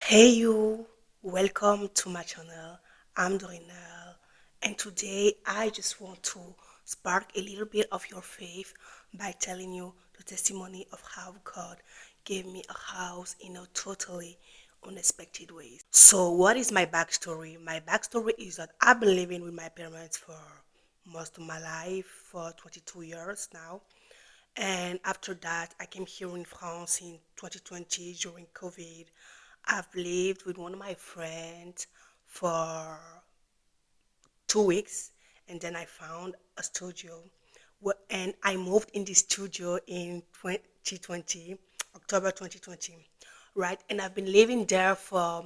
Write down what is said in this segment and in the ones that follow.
Hey you, welcome to my channel. I'm Dorinel, and today I just want to spark a little bit of your faith by telling you the testimony of how God gave me a house in a totally unexpected way. So, what is my backstory? My backstory is that I've been living with my parents for most of my life, for 22 years now. And after that, I came here in France in 2020 during COVID. I've lived with one of my friends for 2 weeks, and then I found a studio. And I moved in the studio in 2020, October 2020, right? And I've been living there for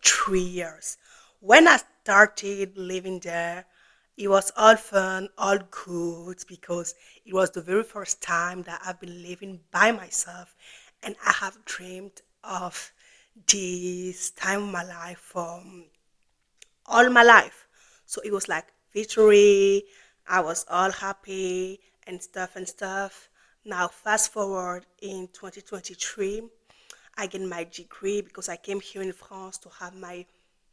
3 years. When I started living there, it was all fun, all good, because it was the very first time that I've been living by myself, and I have dreamed of this time of my life for all my life. So it was like victory. I was all happy and stuff and stuff. Now, fast forward in 2023, I get my degree because I came here in France to have my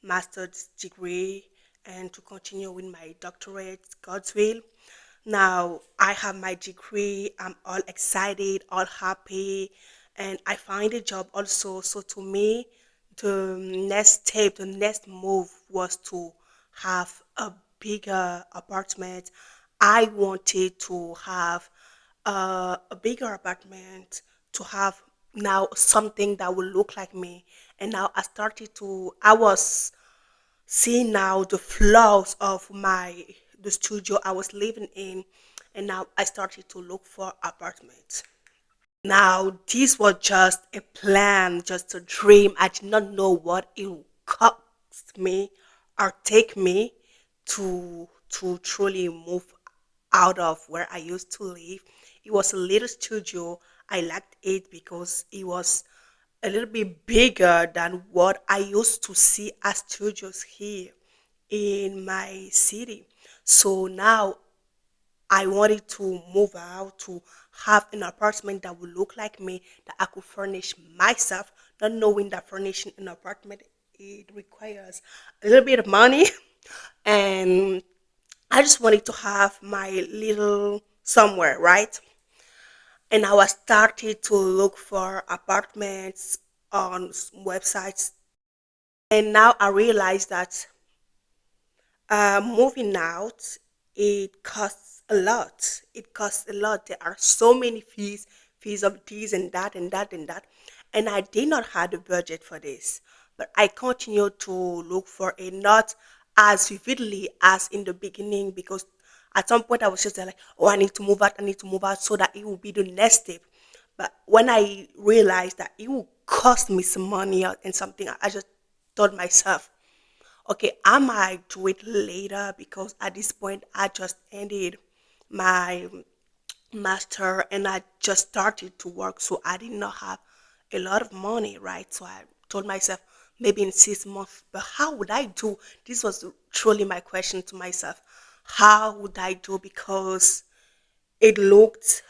master's degree and to continue with my doctorate, God's will. Now I have my degree. I'm all excited, all happy, and I find a job also. So to me, the next step, the next move was to have a bigger apartment. I wanted to have a bigger apartment, to have now something that will look like me. And now I was seeing now the flaws of the studio I was living in, and now I started to look for apartments. Now this was just a plan, just a dream. I did not know what it would cost me or take me to truly move out of where I used to live. It was a little studio. I liked it because it was a little bit bigger than what I used to see as studios here in my city. So now I wanted to move out to have an apartment that would look like me, that I could furnish myself, not knowing that furnishing an apartment it requires a little bit of money. And I just wanted to have my little somewhere, right? And I was started to look for apartments on websites. And now I realize that moving out, it costs a lot. It costs a lot. There are so many fees of this and that and that and that. And I did not have the budget for this. But I continued to look for it, not as vividly as in the beginning, because at some point I was just like, oh, I need to move out so that it will be the next step. But when I realized that it will cost me some money and something, I just told myself, okay, I might do it later because at this point I just ended my master and I just started to work, so I did not have a lot of money, right? So I told myself maybe in 6 months, but how would I do? This was truly my question to myself. How would I do? Because it looked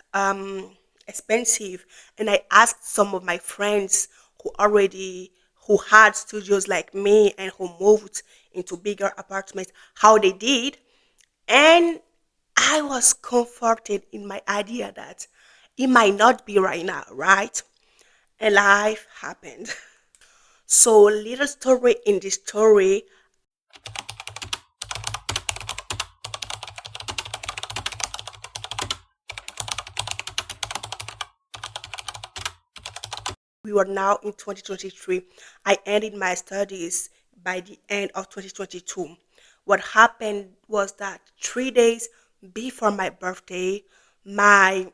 expensive, and I asked some of my friends who had studios like me and who moved into bigger apartments how they did, and I was comforted in my idea that it might not be right now, right? And life happened. So, little story in this story, we were now in 2023. I ended my studies by the end of 2022. What happened was that 3 days before my birthday, my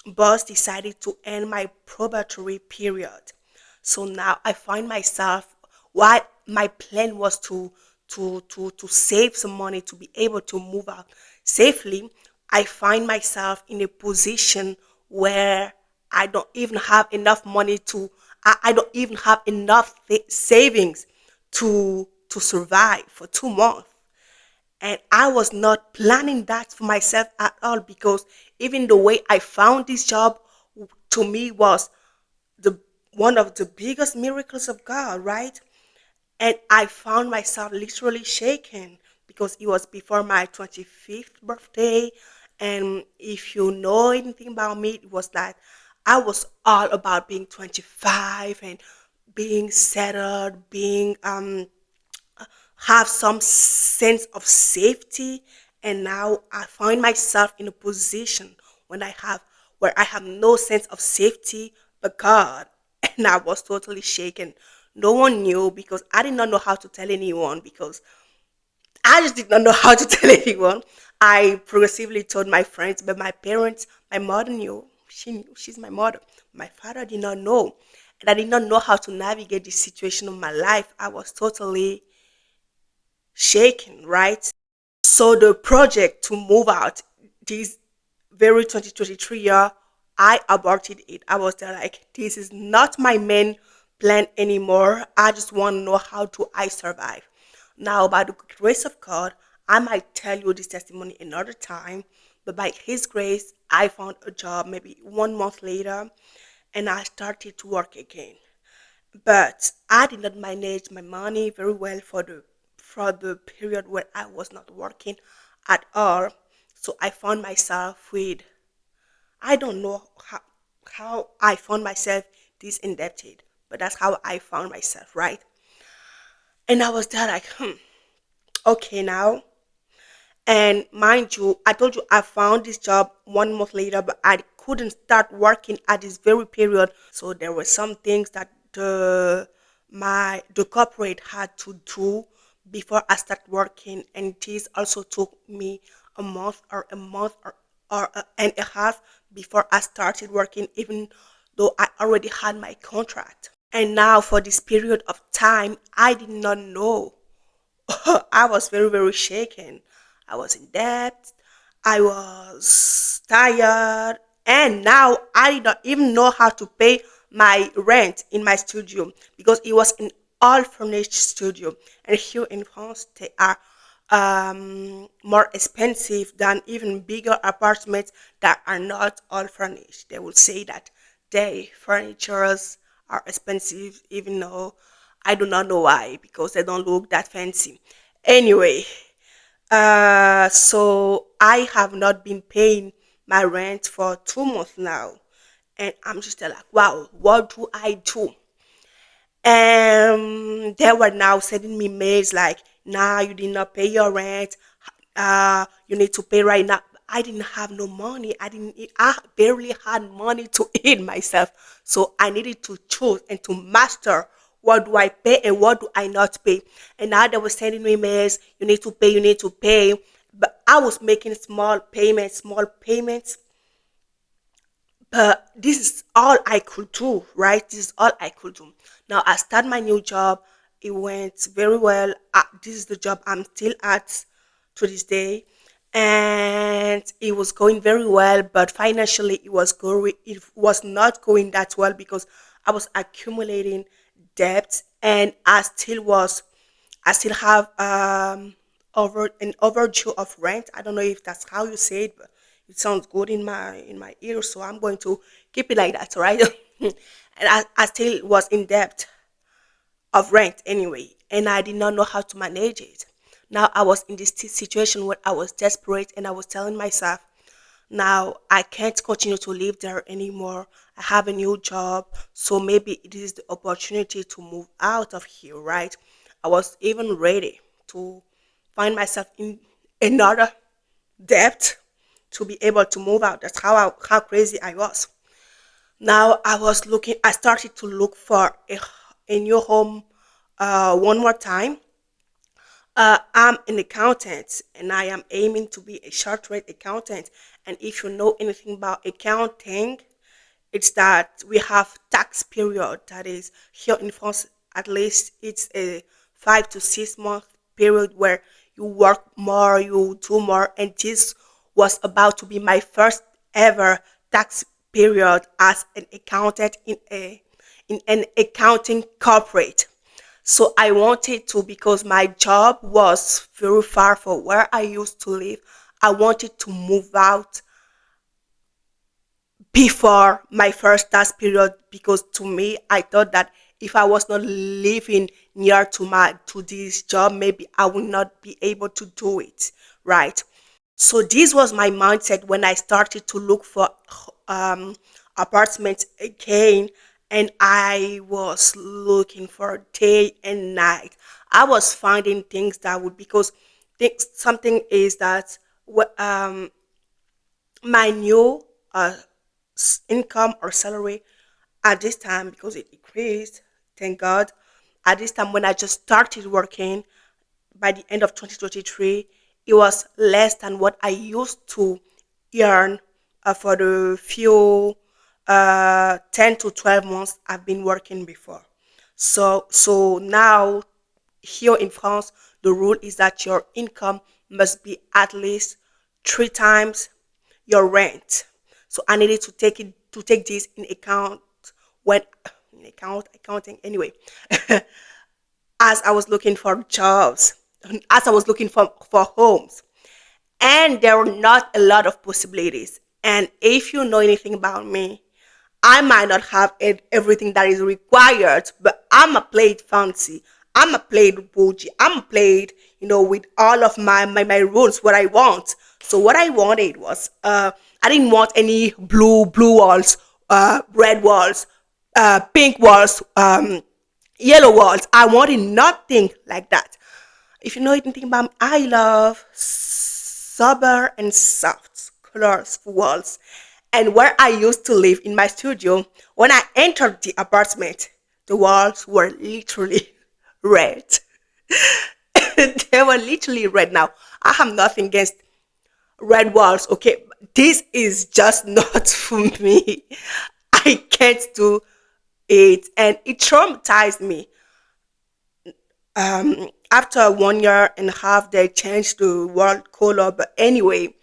boss decided to end my probatory period. So now I find myself, why my plan was to save some money to be able to move out safely. I find myself in a position where I don't even have enough money I don't even have enough savings to survive for 2 months. And I was not planning that for myself at all, because even the way I found this job to me was the one of the biggest miracles of God, right? And I found myself literally shaking because it was before my 25th birthday. And if you know anything about me, it was that I was all about being 25 and being settled, being have some sense of safety. And now I find myself in a position when I have where I have no sense of safety but God. And I was totally shaken. No one knew because I did not know how to tell anyone because I just did not know how to tell anyone. I progressively told my friends, but my parents, my mother knew. She knew. She's my mother. My father did not know. And I did not know how to navigate this situation of my life. I was totally shaken, right? So the project to move out this very 2023 year, I aborted it. I was there like, this is not my main plan anymore. I just want to know how to I survive. Now, by the grace of God, I might tell you this testimony another time, but by His grace, I found a job maybe 1 month later, and I started to work again. But I did not manage my money very well for the period where I was not working at all. So I found myself with I don't know how I found myself this indebted, but that's how I found myself, right? And I was there like, okay now. And mind you, I told you I found this job 1 month later, but I couldn't start working at this very period. So there were some things that the corporate had to do before I start working, and this also took me and a half before I started working, even though I already had my contract. And now for this period of time, I did not know. I was very, very shaken. I was in debt. I was tired. And now I don't even know how to pay my rent in my studio because it was an all furnished studio. And here in France, they are more expensive than even bigger apartments that are not all furnished. They will say that their furnitures are expensive, even though I do not know why because they don't look that fancy. Anyway, so I have not been paying my rent for 2 months now, and I'm just like, wow, what do I do? They were now sending me mails like, nah, you did not pay your rent. You need to pay right now. I didn't have no money. I barely had money to eat myself. So I needed to choose and to master what do I pay and what do I not pay. And now they were sending me mails, you need to pay, you need to pay. But I was making small payments, but this is all I could do, right? This is all I could do. Now I start my new job. It went very well. This is the job I'm still at to this day, and it was going very well. But financially, It was not going that well because I was accumulating debt, and I still have over an overdue of rent. I don't know if that's how you say it, but it sounds good in my ear, so I'm going to keep it like that, right? And I still was in debt of rent anyway, and I did not know how to manage it. Now I was in this situation where I was desperate, and I was telling myself, now I can't continue to live there anymore. I have a new job, so maybe it is the opportunity to move out of here, right? I was even ready to find myself in another debt to be able to move out. That's how crazy I was. Now I started to look for a new home one more time. I'm an accountant and I am aiming to be a short rate accountant. And if you know anything about accounting, it's that we have tax period that is here in France. At least it's a 5 to 6 month period where you work more, you do more, and this was about to be my first ever tax period as an accountant in an accounting corporate. So I wanted to, because my job was very far from where I used to live. I wanted to move out before my first tax period because to me, I thought that if I was not living near to this job, maybe I would not be able to do it, right? So this was my mindset when I started to look for um, apartments again, and I was looking for day and night. I was finding things that would because something is that my new uh, income or salary at this time because it increased. Thank God. At this time when I just started working, by the end of 2023, it was less than what I used to earn for the few 10 to 12 months I've been working before. So now here in France, the rule is that your income must be at least three times your rent. So I needed to take this in account when in accounting anyway as I was looking for jobs, as I was looking for homes. And there were not a lot of possibilities. And if you know anything about me, I might not have everything that is required, but I'm a played fancy. I'm a played bougie. I'm a played, with all of my rules, what I want. So what I wanted was, I didn't want any blue walls, red walls, pink walls, yellow walls. I wanted nothing like that. If you know anything about me, I love sober and soft colors for walls. And where I used to live in my studio, when I entered the apartment, the walls were literally red. They were literally red. Now, I have nothing against red walls, okay? This is just not for me. I can't do it. And it traumatized me. After 1 year and a half, they changed the world color. But anyway,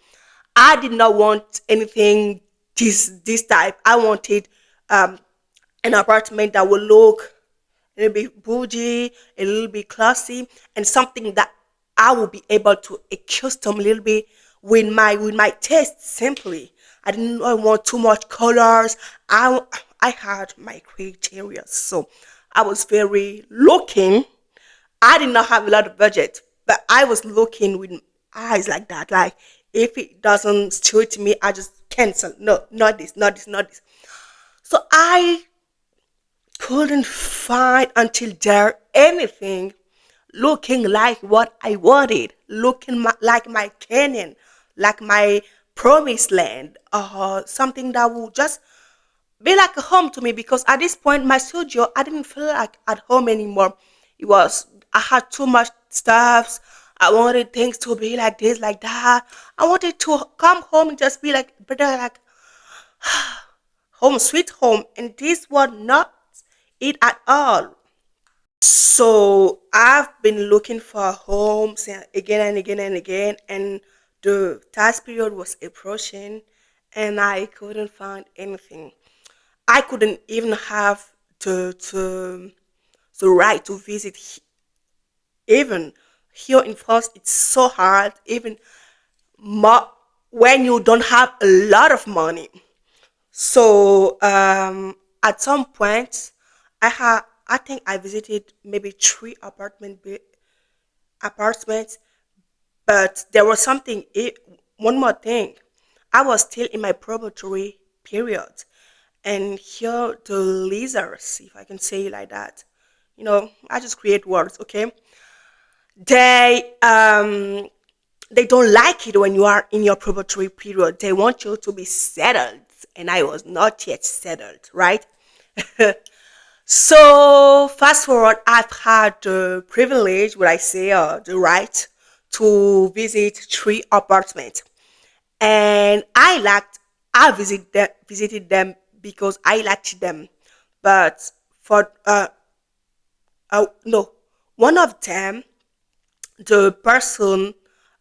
I did not want anything this type. I wanted um, an apartment that would look a little bit bougie, a little bit classy, and something that I will be able to accustom a little bit with my taste. Simply, I didn't want too much colors. I had my criteria, so I was very looking. I did not have a lot of budget, but I was looking with eyes like that. Like if it doesn't suit me, I just cancel. No, not this, not this, not this. So I couldn't find until there anything looking like what I wanted, looking like my Canaan, like my promised land, something that would just be like a home to me because at this point my studio I didn't feel like at home anymore. It was I had too much stuffs. I wanted things to be like this, like that. I wanted to come home and just be like better like home sweet home, and this was not it at all. So I've been looking for homes again and again and again, and the tax period was approaching, and I couldn't find anything. I couldn't even have the right to visit. Even here in France, it's so hard. Even more when you don't have a lot of money. So at some point, I think I visited maybe three apartments, but there was one more thing. I was still in my probatory period, and here the lizards, if I can say it like that. I just create words, okay? They they don't like it when you are in your probatory period. They want you to be settled, and I was not yet settled, right? So fast forward, I've had the privilege, would I say, the right to visit three apartments, and visited them because I liked them, but for no, one of them, the person,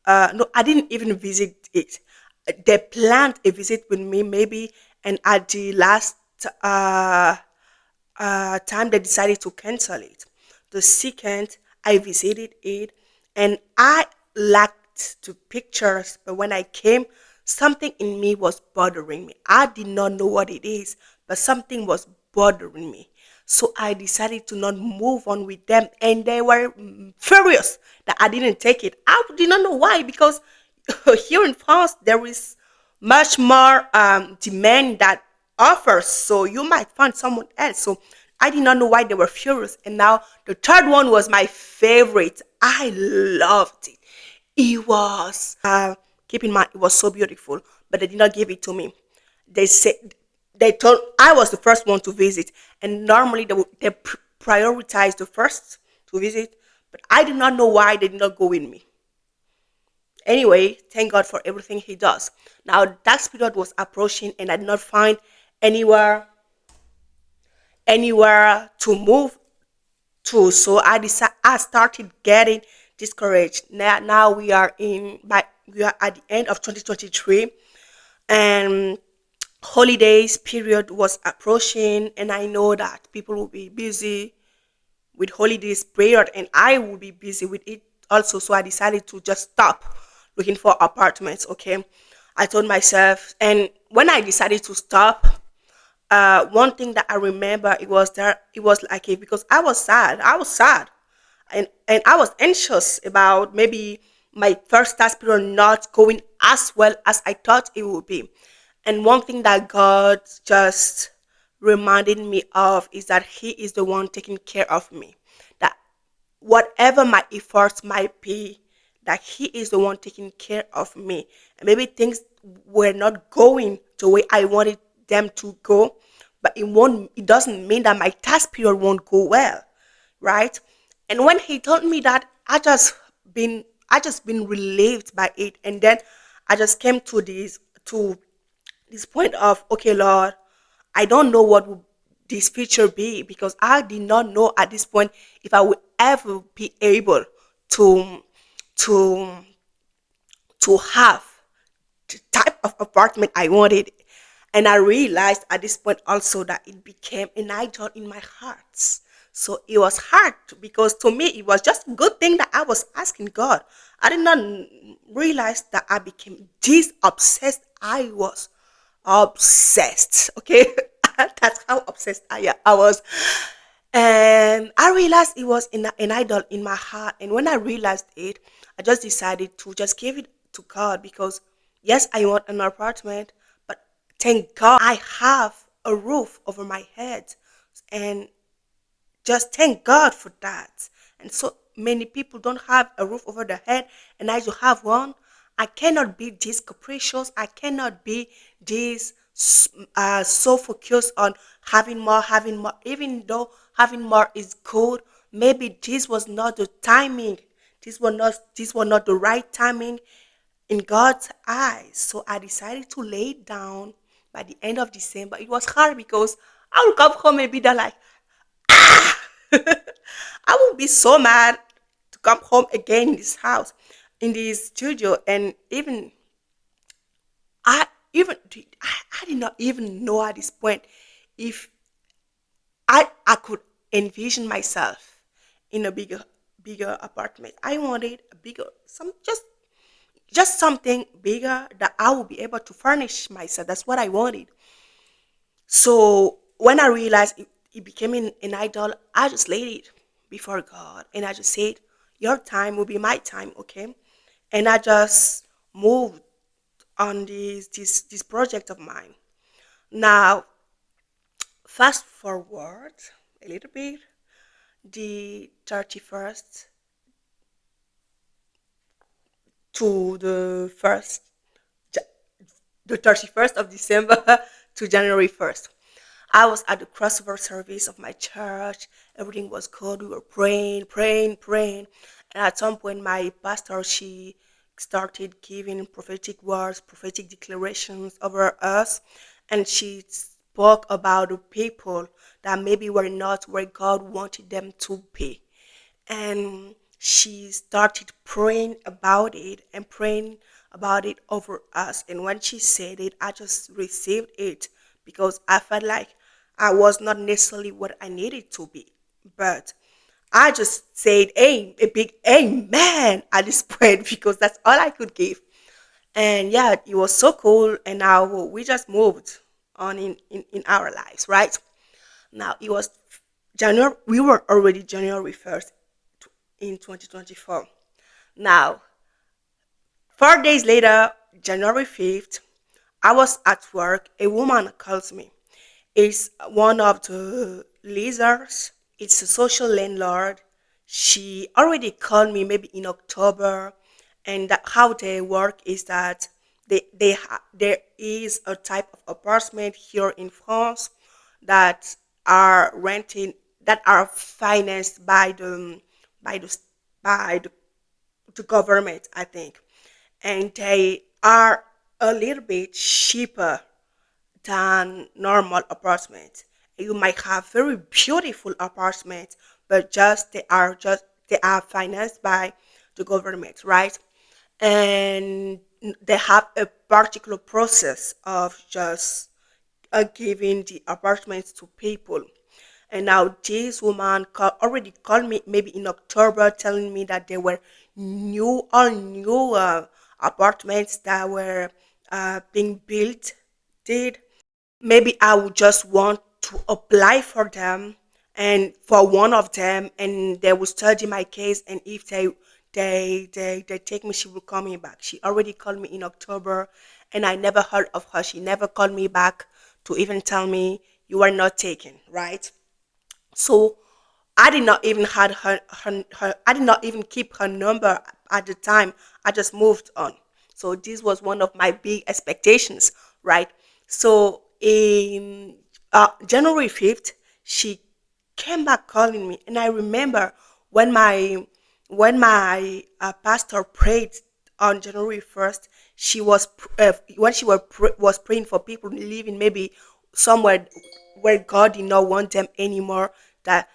no, I didn't even visit it. They planned a visit with me maybe, and at the last uh time they decided to cancel it. The second I visited it, and I liked the pictures, but when I came, something in me was bothering me. I did not know what it is, but something was bothering me. So I decided to not move on with them, and they were furious that I didn't take it. I did not know why, because here in France there is much more demand that offers, so you might find someone else. So I did not know why they were furious. And now the third one was my favorite. I loved it. It was keep in mind, it was so beautiful, but they did not give it to me. They said, they told I was the first one to visit, and normally they prioritize the first to visit, but I did not know why they did not go with me. Anyway, thank God for everything He does. Now that period was approaching, and I did not find anywhere anywhere to move to. So I started getting discouraged. Now we are at the end of 2023, and holidays period was approaching, and I know that people will be busy with holidays period, and I will be busy with it also. So I decided to just stop looking for apartments. Okay, I told myself, and when I decided to stop, one thing that I remember, it was like because I was sad, and I was anxious about maybe my first task period not going as well as I thought it would be. And one thing that God just reminded me of is that He is the one taking care of me. That whatever my efforts might be, that He is the one taking care of me. And maybe things were not going the way I wanted them to go, but it doesn't mean that my task period won't go well, right? And when He told me that, I just been relieved by it. And then I just came to this point of, okay, Lord, I don't know what would this future be, because I did not know at this point if I would ever be able to to have the type of apartment I wanted. And I realized at this point also that it became an idol in my heart. So it was hard, because to me it was just a good thing that I was asking God. I did not realize that I became this obsessed. I was obsessed. Okay, that's how obsessed I was. And I realized it was an idol in my heart. And when I realized it, I just decided to just give it to God, because yes, I want an apartment, but thank God I have a roof over my head. And just thank God for that. And so many people don't have a roof over their head, and I do have one. I cannot be this capricious. I cannot be this so focused on having more. Even though having more is good, maybe this was not the timing. This was not the right timing in God's eyes. So I decided to lay it down by the end of December. It was hard because I would come home and be there like, I would be so mad to come home again in this house, in this studio, and I even I did not even know at this point if I could envision myself in a bigger apartment. I wanted a bigger, just something bigger that I would be able to furnish myself. That's what I wanted. So when I realized it became an idol, I just laid it before God, and I just said, "Your time will be my time, okay?" And I just moved on this project of mine. Now, fast forward a little bit, the 31st to the 31st of December to January 1st. I was at the crossover service of my church. Everything was good. We were praying, praying, praying. And at some point, my pastor, she started giving prophetic words, prophetic declarations over us. And she spoke about the people that maybe were not where God wanted them to be. And she started praying about it and praying about it over us. And when she said it, I just received it, because I felt like I was not necessarily what I needed to be. But I just said a big amen at this point, because that's all I could give. And yeah, it was so cool. And now we just moved on in our lives, right? Now it was January, we were already January 1st in 2024. Now, 4 days later, January 5th, I was at work. A woman calls me. It's one of the leaders. It's a social landlord. She already called me maybe in October, and how they work is that there is a type of apartment here in France that are renting that are financed by the by the government, I think, and they are a little bit cheaper than normal apartments. You might have very beautiful apartments, but they are financed by the government, right? And they have a particular process of just giving the apartments to people. And now this woman already called me maybe in October, telling me that there were all new apartments that were being built. Did maybe I would just want to apply for them and for one of them, and they will study my case. And if they take me, she will call me back. She already called me in October, and I never heard of her. She never called me back to even tell me you are not taken, right? So I did not even had her I did not even keep her number at the time. I just moved on. So this was one of my big expectations, right? So in January 5th, she came back calling me, and I remember when my pastor prayed on January 1st. She was when she was praying for people living maybe somewhere where God did not want them anymore. That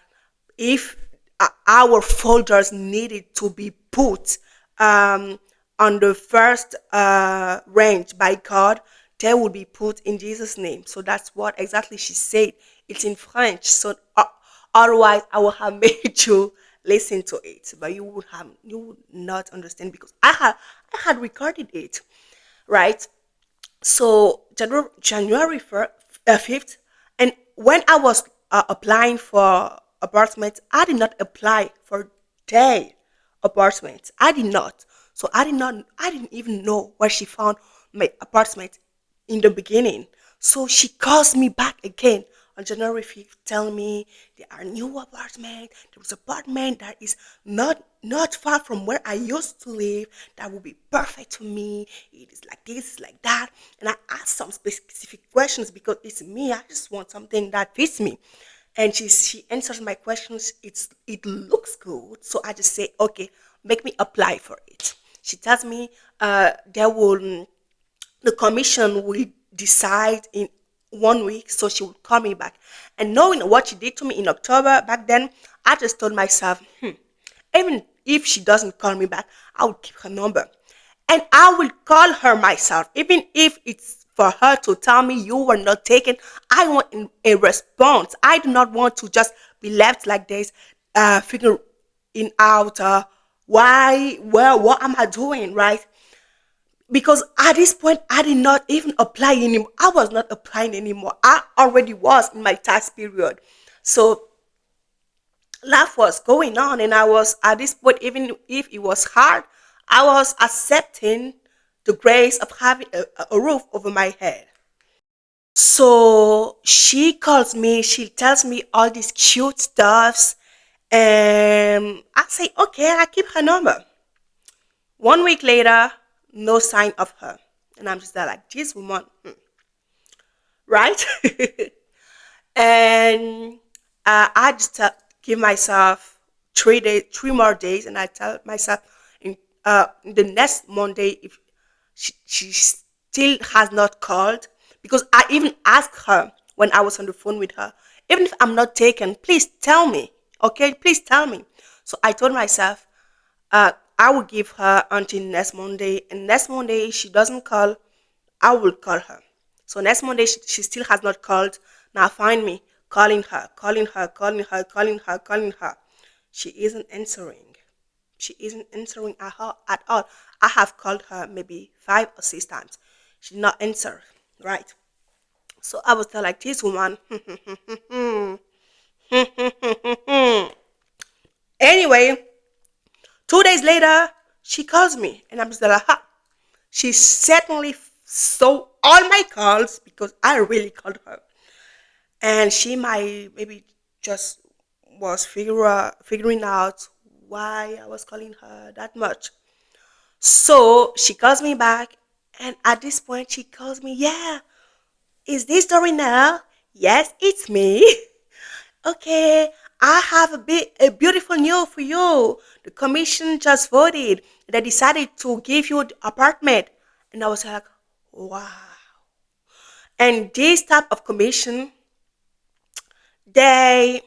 if our folders needed to be put um, on the first range by God, they will be put in Jesus' name. So that's what exactly she said. It's in French. So otherwise, I would have made you listen to it, but you would not understand because I had recorded it, right? So January 5th, and when I was applying for apartments, I did not apply for day apartments. I did not. So I didn't even know where she found my apartment in the beginning. So she calls me back again on January 5th, telling me there are new apartment. There was apartment that is not far from where I used to live. That will be perfect to me. It is like this, like that. And I asked some specific questions because it's me. I just want something that fits me. And she answers my questions. It looks good. So I just say, okay, make me apply for it. She tells me there will the commission will decide in 1 week, so she would call me back. And knowing what she did to me in October back then, I just told myself, even if she doesn't call me back, I will keep her number. And I will call her myself, even if it's for her to tell me you were not taken. I want a response. I do not want to just be left like this, figuring out what am I doing, right? Because at this point I did not even apply anymore. I was not applying anymore. I already was in my tax period. So life was going on, and I was at this point, even if it was hard, I was accepting the grace of having a roof over my head. So she calls me, she tells me all these cute stuffs, and I say okay, I keep her number. 1 week later, no sign of her. And I'm just there like, this woman, right? And I just give myself 3 days, 3 more days, and I tell myself in the next Monday if she still has not called, because I even asked her when I was on the phone with her, even if I'm not taken, please tell me, okay? Please tell me. So I told myself, I will give her until next Monday, and next Monday if she doesn't call, I will call her. So next Monday she still has not called. Now find me calling her, calling her, calling her, calling her, calling her. She isn't answering. She isn't answering at all. I have called her maybe 5 or 6 times. She did not answer. Right. So I was there like, this woman, Anyway, 2 days later, she calls me, and I'm just like, ha. She certainly saw all my calls because I really called her, and she might maybe just was figuring out why I was calling her that much. So she calls me back, and at this point, she calls me, yeah, is this Dorina? Yes, it's me. Okay, I have a beautiful news for you. The commission just voted. They decided to give you the apartment. And I was like, wow. And this type of commission, they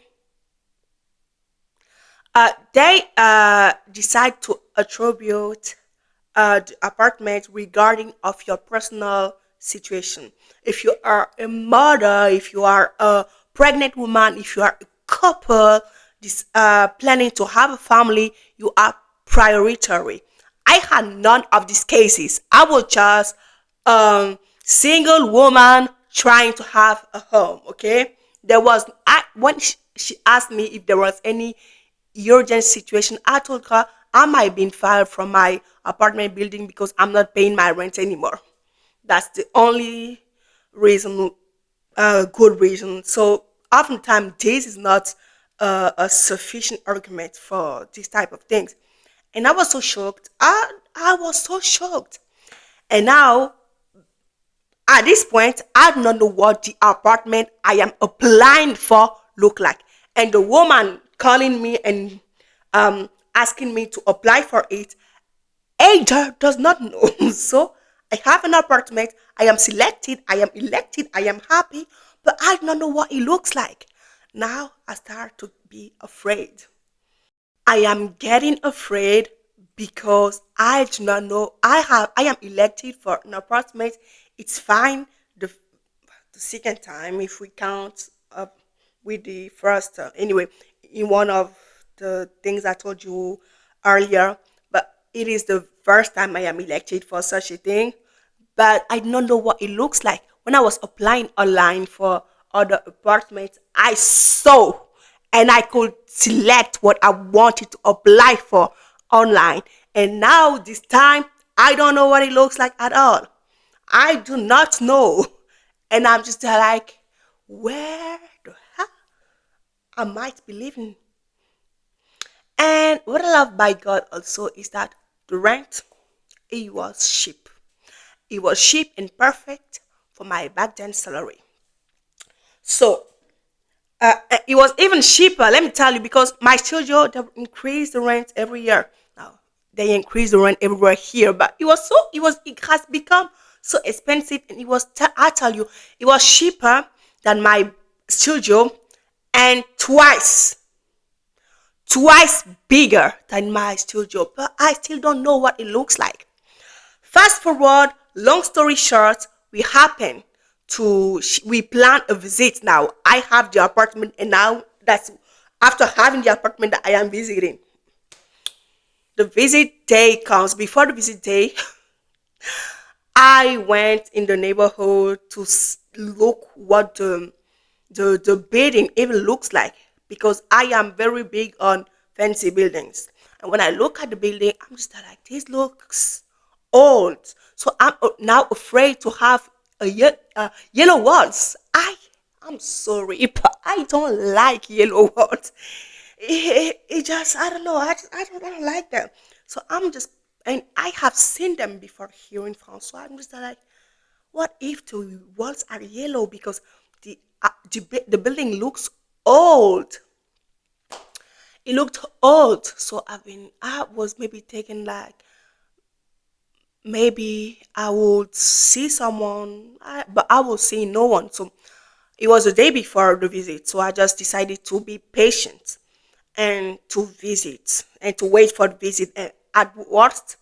decide to attribute the apartment regarding of your personal situation. If you are a mother, if you are a pregnant woman, if you are a couple planning to have a family, you are priority. I had none of these cases. I was just single woman trying to have a home. Okay, there was when she asked me if there was any urgent situation. I told her I might be fired from my apartment building because I'm not paying my rent anymore. That's the only reason, good reason. So oftentimes this is not a sufficient argument for this type of things. And I was so shocked. I was so shocked. And now at this point, I do not know what the apartment I am applying for look like. And the woman calling me and asking me to apply for it, either does not know. So I have an apartment. I am selected. I am elected. I am happy, but I do not know what it looks like. Now I start to be afraid. I am getting afraid because I do not know. I am elected for an apartment. It's fine. The second time, if we count up with the first, anyway, in one of the things I told you earlier, but it is the first time I am elected for such a thing. But I don't know what it looks like. When I was applying online for other apartments, I saw and I could select what I wanted to apply for online. And now this time, I don't know what it looks like at all. I do not know. And I'm just like, where the hell I might be living? And what I love by God also is that the rent, it was cheap. It was cheap and perfect for my back then salary. So it was even cheaper, let me tell you, because my studio they increase the rent every year. Now they increase the rent everywhere here, but it has become so expensive, and I tell you, it was cheaper than my studio, and twice bigger than my studio. But I still don't know what it looks like. Fast forward, long story short, we plan a visit now. I have the apartment, and now that's after having the apartment that I am visiting. The visit day comes. Before the visit day, I went in the neighborhood to look what the building even looks like, because I am very big on fancy buildings. And when I look at the building, I'm just like, this looks old. So I'm now afraid to have yellow walls. I'm sorry, but I don't like yellow walls. It just I don't know. I don't like them. So I'm just and I have seen them before here in France. So I'm just like, what if the walls are yellow because the building looks old? It looked old. So I was maybe taking like maybe I would see someone, but I was seeing no one. So it was the day before the visit, so I just decided to be patient and to visit and to wait for the visit. And at worst,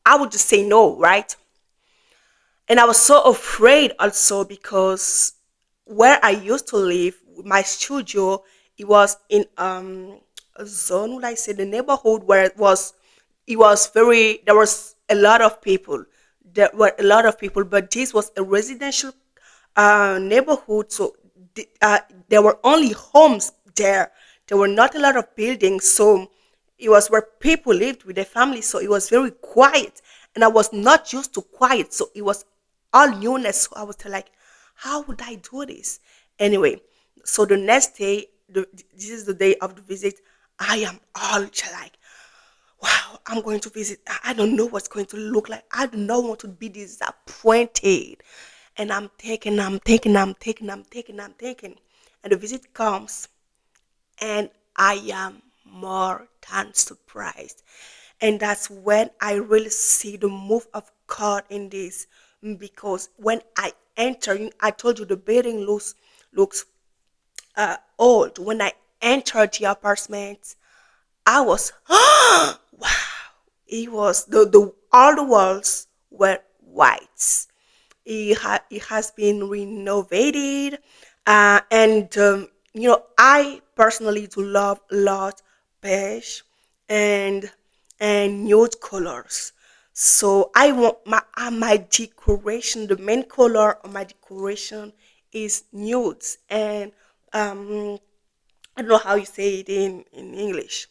I would just say no, right? And I was so afraid also because where I used to live, my studio, it was in a zone, would I say, the neighborhood where it was very, there was a lot of people. There were a lot of people, but this was a residential neighborhood, so there were only homes there. There were not a lot of buildings, so it was where people lived with their families, so it was very quiet. And I was not used to quiet, so it was all newness. So I was like, how would I do this? Anyway, so the next day, this is the day of the visit. I am all like, wow, I'm going to visit. I don't know what's going to look like. I do not want to be disappointed. And I'm thinking. And the visit comes, and I am more than surprised. And that's when I really see the move of God in this. Because when I enter, I told you the building looks old. When I entered the apartment, I was wow. It was the all the walls were white. It has been renovated, and I personally do love a lot beige and nude colors. So I want my decoration. The main color of my decoration is nudes, and um I don't know how you say it in English.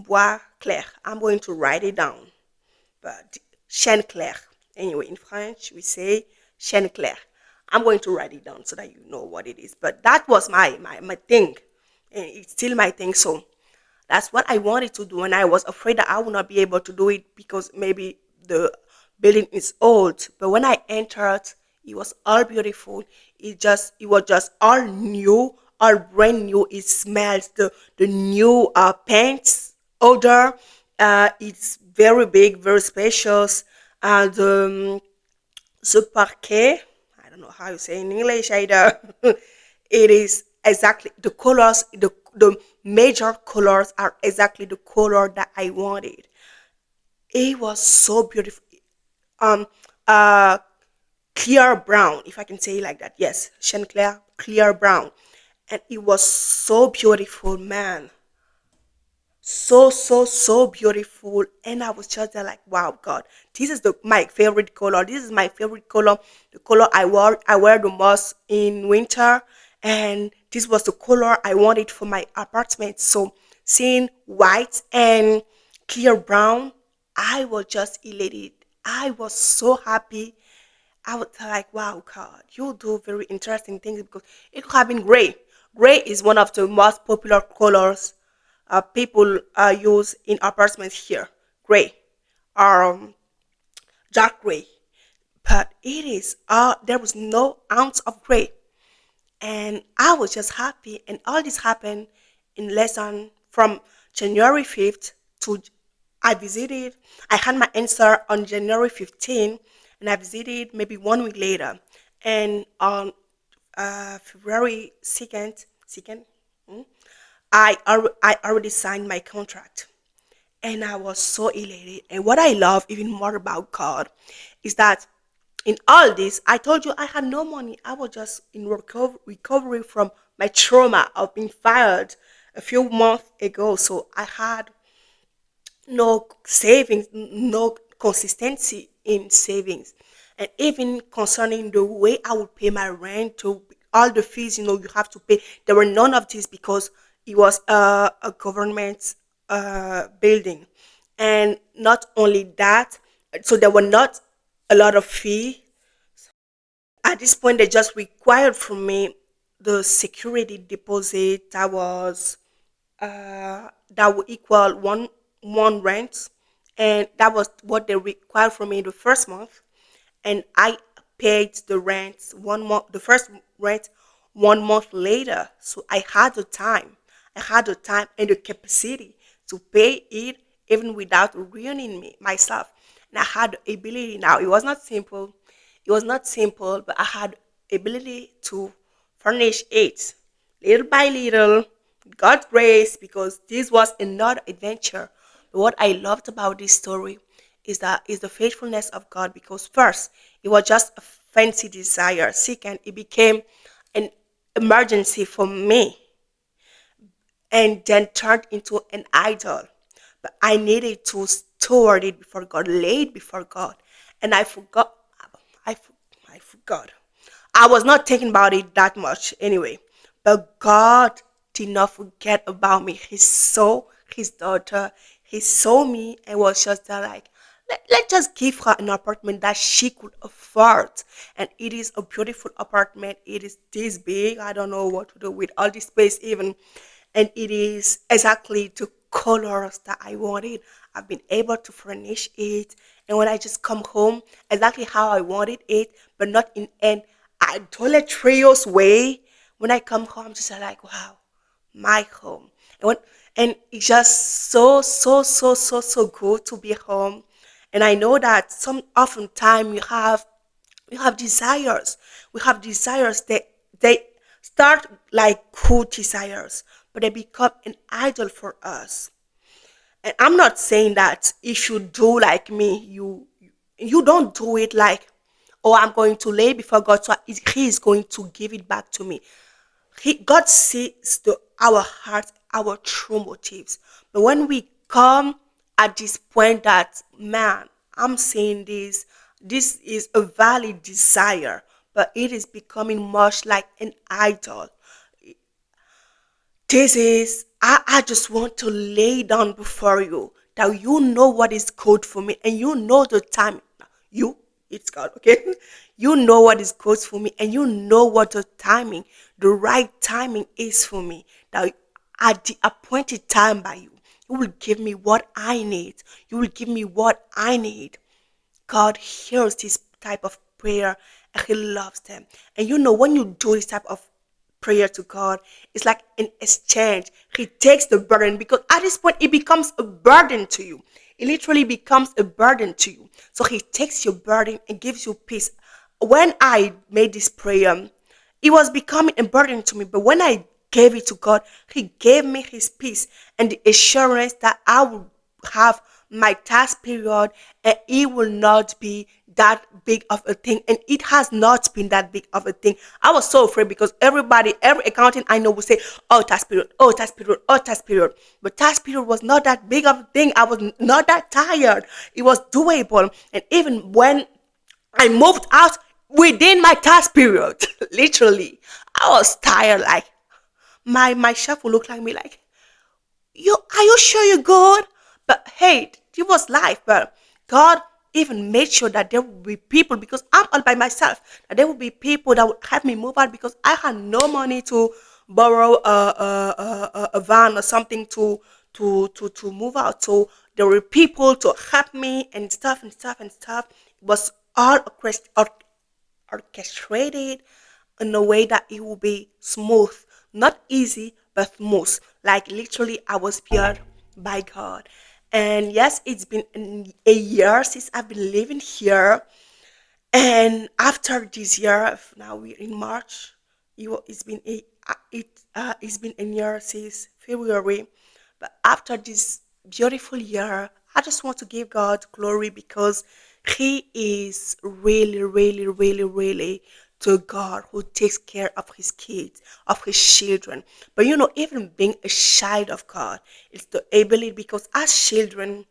Bois clair. I'm going to write it down. But chêne clair. Anyway, in French, we say chêne clair. I'm going to write it down so that you know what it is. But that was my thing. And it's still my thing. So that's what I wanted to do. And I was afraid that I would not be able to do it because maybe the building is old. But when I entered, it was all beautiful. It was just all new, all brand new. It smells the new paints odor. It's very big, very spacious. And the parquet, I don't know how you say in English either. It is exactly the colors, the major colors are exactly the color that I wanted. It was so beautiful. Um, uh, Clear brown, if I can say it like that. Yes, Chaneclear, clear brown, and it was so beautiful, man. So beautiful. And I was just there like, wow, God, this is the my favorite color. This is my favorite color, the color I wear the most in winter. And this was the color I wanted for my apartment. So seeing white and clear brown, I was just elated. I was so happy. I was like, wow, God, you do very interesting things because it could have been gray. Gray is one of the most popular colors people use in apartments here. Gray, um, dark gray. But it is, there was no ounce of gray. And I was just happy. And all this happened in less than from January 5th to I visited. I had my answer on January 15th, and I visited maybe 1 week later. And on February 2nd, I already signed my contract, and I was so elated. And what I love even more about God is that in all this, I told you I had no money. I was just in recovery from my trauma of being fired a few months ago. So I had no savings, no consistency in savings. And even concerning the way I would pay my rent, to all the fees, you have to pay, there were none of this because it was a government building. And not only that, so there were not a lot of fee. At this point, they just required from me the security deposit that would equal one rent, and that was what they required from me the first month. And I paid the rent 1 month, the first rent 1 month later. So I had the time and the capacity to pay it even without ruining me myself. And I had the ability. Now it was not simple, but I had ability to furnish it little by little, God's grace, because this was another adventure. But what I loved about this story is the faithfulness of God, because first it was just a fancy desire. Second, it became an emergency for me, and then turned into an idol. But I needed to steward it before God, lay it before God, and I forgot. I, for- I forgot. I was not thinking about it that much anyway. But God did not forget about me. He saw his daughter. He saw me and was just there like, let's just give her an apartment that she could afford. And it is a beautiful apartment. It is this big. I don't know what to do with all this space even. And it is exactly the colors that I wanted. I've been able to furnish it. And when I just come home, exactly how I wanted it, but not in an idolatrous way. When I come home, I'm just like, wow, my home. And it's just so good to be home. And I know that some often time we have desires. We have desires that they start like good desires, but they become an idol for us. And I'm not saying that if you do like me, you don't do it like, oh, I'm going to lay before God, so He is going to give it back to me. God sees our hearts, our true motives. But when we come at this point that, man, I'm saying this is a valid desire, but it is becoming much like an idol. This is, I just want to lay down before you that you know what is good for me and you know the time. You, it's God, okay? You know what is good for me and you know what the right timing is for me. That at the appointed time by you will give me what I need. You will give me what I need. God hears this type of prayer and He loves them. And you know, when you do this type of prayer to God, it's like an exchange. He takes the burden because at this point it becomes a burden to you. It literally becomes a burden to you. So He takes your burden and gives you peace. When I made this prayer, it was becoming a burden to me. But when I gave it to God, He gave me His peace and the assurance that I will have my task period and it will not be that big of a thing. And it has not been that big of a thing. I was so afraid because every accountant I know would say, oh, task period, oh, task period, oh, task period. But task period was not that big of a thing. I was not that tired. It was doable. And even when I moved out within my task period, literally, I was tired. Like my chef would look like me like, you are you sure you're good? But hey, it was life. But God even made sure that there would be people because I'm all by myself. That there would be people that would help me move out because I had no money to borrow a van or something to move out. So there were people to help me and stuff and stuff and stuff. It was all orchestrated in a way that it will be smooth, not easy, but smooth. Like literally, I was built by God. And yes, it's been a year since I've been living here. And after this year, now we're in March. It's been it's been a year since February. But after this beautiful year, I just want to give God glory because He is really to God who takes care of His kids, of His children. But you know, even being a child of God, it's the ability because as children,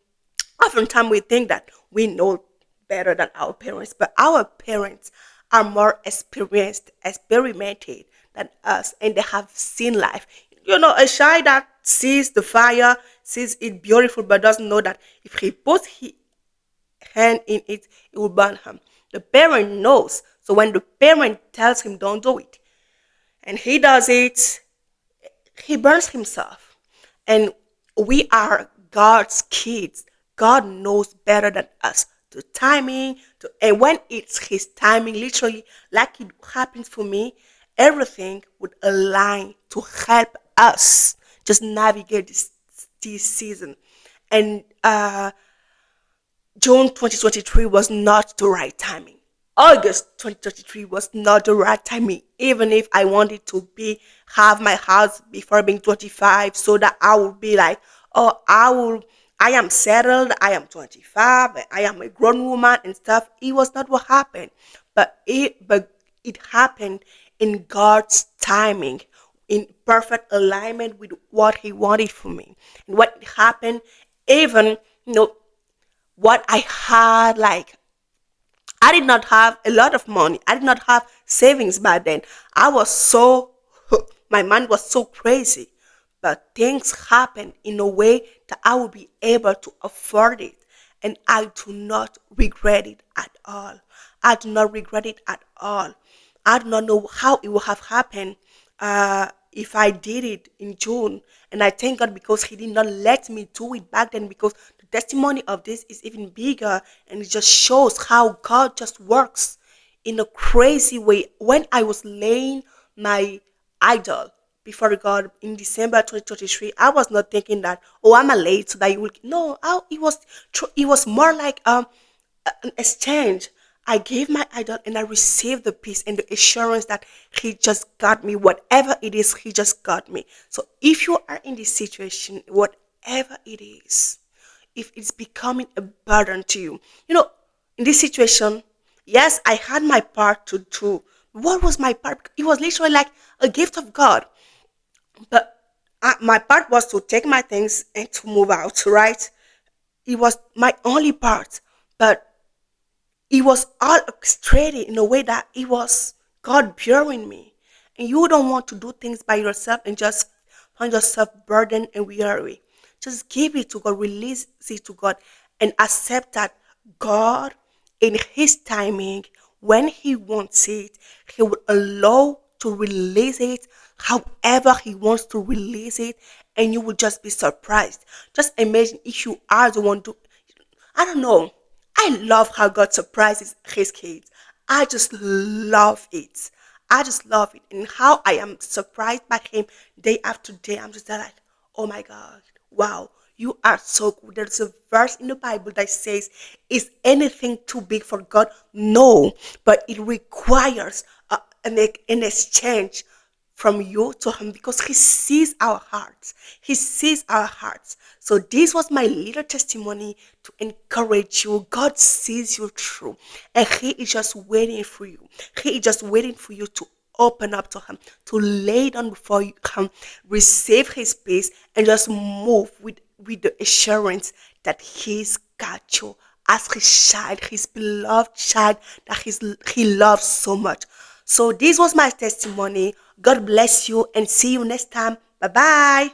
oftentimes we think that we know better than our parents, but our parents are more experienced, experimented than us, and they have seen life. You know, a child that sees the fire, sees it beautiful, but doesn't know that if he puts his hand in it, it will burn him. The parent knows. So when the parent tells him don't do it, and he does it, he burns himself. And we are God's kids. God knows better than us. The timing, and when it's His timing, literally, like it happens for me, everything would align to help us just navigate this season. And June 2023 was not the right timing. August 2023 was not the right timing. Even if I wanted to be have my house before being 25, so that I would be like, oh, I am settled, I am 25, I am a grown woman and stuff. It was not what happened. But it happened in God's timing, in perfect alignment with what He wanted for me. And what happened, even what I had, like I did not have a lot of money. I did not have savings back then. I was so, my mind was so crazy. but things happened in a way that I will be able to afford it. And I do not regret it at all. I do not regret it at all. I do not know how it would have happened if I did it in June. And I thank God because He did not let me do it back then, because the testimony of this is even bigger, and it just shows how God just works in a crazy way. When I was laying my idol before God in December 2023, I was not thinking that, oh, I'm a late so that you will. No, it was more like an exchange. I gave my idol and I received the peace and the assurance that He just got me. Whatever it is, He just got me. So if you are in this situation, whatever it is, if it's becoming a burden to you, in this situation, yes, I had my part to do. What was my part? It was literally like a gift of God. But my part was to take my things and to move out, right? It was my only part. But it was all orchestrated in a way that it was God bearing me. And you don't want to do things by yourself and just find yourself burdened and weary. Just give it to God, release it to God, and accept that God, in His timing, when He wants it, He will allow to release it however He wants to release it, and you will just be surprised. Just imagine if you are the one to, I don't know. I love how God surprises His kids. I just love it. I just love it. And how I am surprised by Him day after day. I'm just like, oh my God, wow, you are so good. There's a verse in the Bible that says, is anything too big for God? No, but it requires an exchange from you to Him, because He sees our hearts. He sees our hearts. So this was my little testimony to encourage you. God sees you through, and He is just waiting for you. He is just waiting for you to open up to Him, to lay down before you come, receive His peace, and just move with the assurance that He's got you as His child, His beloved child that He loves so much. So this was my testimony. God bless you and see you next time. Bye bye.